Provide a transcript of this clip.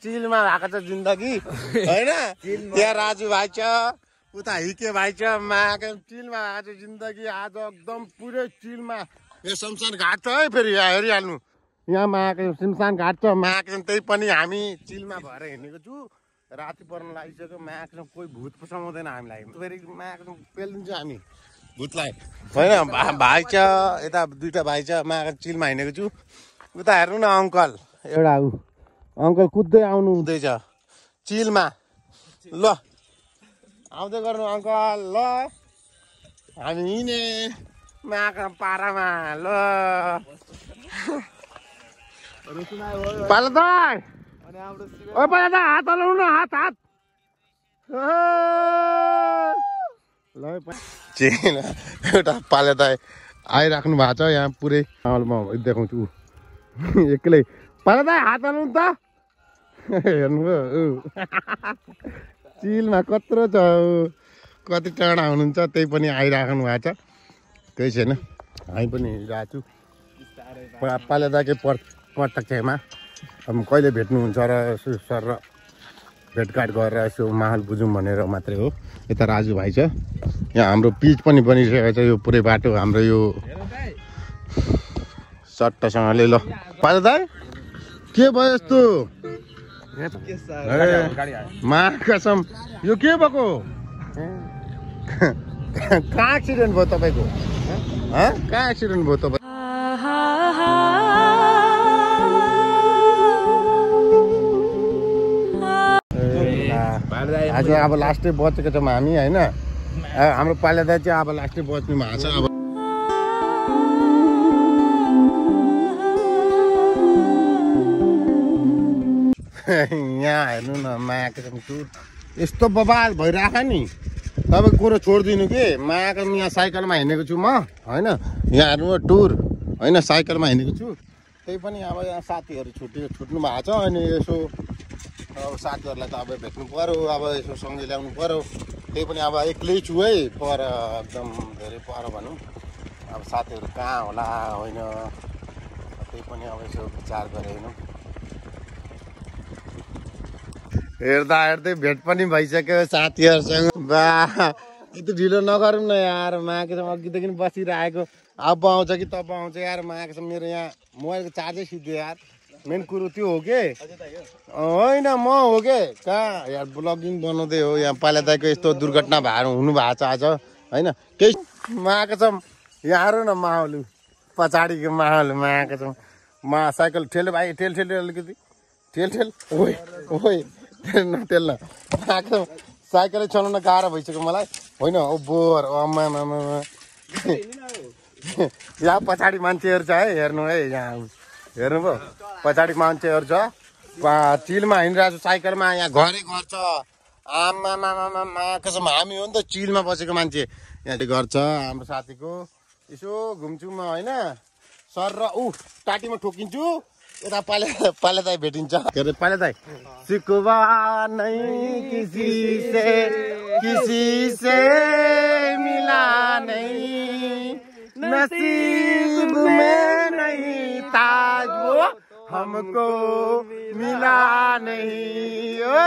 चिलमा भएको छ जिन्दगी होइन। त्यहाँ राजु भाइ छ, उता हिके भाइ छ, माका चिलमा भएको छ जिन्दगी। आज एकदम पुरै चिलमा। यो शमशान घाट छ है, फेरि यहाँ हेरिहाल्नु, यहाँ माका शमशान घाट छ। माका त्यही पनि हामी चिलमा भएर हिँडेको छु। राति पर्न लागिसक्यो। माका कोही भूत समाउँदैन हामीलाई, फेरि माका पेलिदिन्छ हामी भूतलाई होइन। भाइ छ यता, दुईटा भाइ छ। माका चिलमा हिँडेको छु। उता हेर्नु न अङ्कल, एउटा ऊ अङ्कल कुद्दै आउनु हुँदैछ चिलमा। ल आउँदै गर्नु अङ्कल। ल हामी हिँडे माका पारामा। ल पाला दाइ, ओ पाला दाइ हात हलाउनु न, हात हात। ल चिल एउटा पाले दाइ आइराख्नु भएको छ यहाँ पुरै। म देखाउँछु एक्लै। पाला दाइ हात हलाउनु त, हेर्नुभयो चिलमा कत्रो छ, कति टाढा हुनुहुन्छ, त्यही पनि आइराख्नु भएको छ। त्यही छैन, हामी पनि हिँडिरहेको छु पाले दाइकै प्रत्यक्षमा। अब कहिले भेट्नुहुन्छ र सर र भेटघाट गरेर यसो माहौल बुझौँ भनेर मात्रै हो। यता राजु भाइ छ, यहाँ हाम्रो पिच पनि बनिसकेको छ। यो पुरै बाटो हाम्रो यो सट्टासँगले। ल पाले दाइ के भयो यस्तो? मा कसम यो के भएको? कहाँ एक्सिडेन्ट भयो तपाईँको? कहाँ एक्सिडेन्ट भयो तपाईँ? आज अब लास्टै बचेको छौँ हामी होइन। हाम्रो पाले दाइ चाहिँ अब लास्टै बच्नु भएको छ। अब यहाँ हेर्नु न मायाको टुर यस्तो बबाल भइरहेको नि। तपाईँ कुरो छोडिदिनु कि मायाको यहाँ साइकलमा हिँडेको छु म होइन। यहाँ हेर्नु टुर होइन, साइकलमा हिँडेको छु। त्यही पनि अब यहाँ साथीहरू छुट्नु भएको छ। अनि यसो अब साथीहरूलाई त अब भेट्नु पऱ्यो, अब यसो सँगै ल्याउनु पऱ्यो। त्यही पनि अब एक्लै छु है, पर एकदम धेरै पर भनौँ। अब साथीहरू कहाँ होला होइन, त्यही पनि अब यसो विचार गरेँ होइन। हेर्दा हेर्दै भेट पनि भइसक्यो साथीहरूसँग। बा यति ढिलो नगरौँ न यार, माकेसम्म अघिदेखि बसिरहेको। अब आउँछ कि तब आउँछ यार, माकेसम्म मेरो यहाँ मोबाइलको चार्जै सिद्धो यार। मेन कुरो त्यो हो कि होइन, म हो कि कहाँ यार ब्लगिङ बनाउँदै हो। यहाँ पाले दाइको यस्तो दुर्घटना भएर हुनु भएको छ आज होइन। केही माकेसम्म यहाँ हेर न माहौल, पछाडिको माहौल माकेसम्म। साइकल ठेल भाइ, ठेल अलिकति ठेल ओइ ओइ ठेल न। साइकलै चलाउन गाह्रो भइसक्यो मलाई होइन। ओ बोर आमामा यहाँ पछाडि मान्छेहरू छ है, हेर्नु है यहाँ हेर्नुभयो पछाडि मान्छेहरू छ। चिलमा हिँडिरहेको छु साइकलमा, यहाँ घरै घर छ। आमामा कसम हामी हो नि त चिलमा बसेको मान्छे। यहाँ घर छ हाम्रो साथीको, यसो घुम्छु म होइन। सर र टाटीमा ठोकिन्छु, यता पाले दाइ भेटिन्छ। के अरे पाले दाइ सिकुवा नै किसी से मिला नहीं, नसीब में नहीं ताज वो हमको मिला नहीं। ओ